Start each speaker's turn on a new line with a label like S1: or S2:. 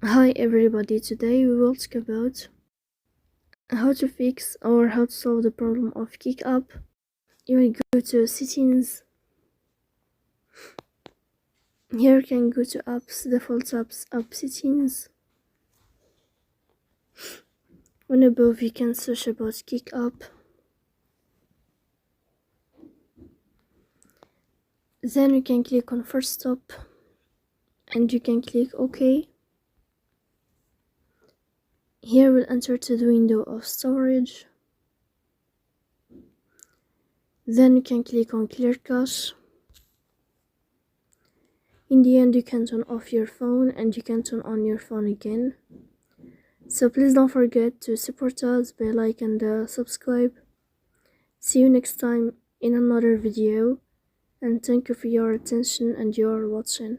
S1: Hi everybody, today we will talk about how to fix or how to solve the problem of KickUp. You will go to settings. Here you can go to apps, default apps, app settings. On above you can search about KickUp. Then you can click on first stop and you can click OK. Here we'll enter to the window of storage. Then you can click on clear cache. In the end you can turn off your phone and you can turn on your phone again. So please don't forget to support us by like and subscribe. See you next time in another video, and thank you for your attention and your watching.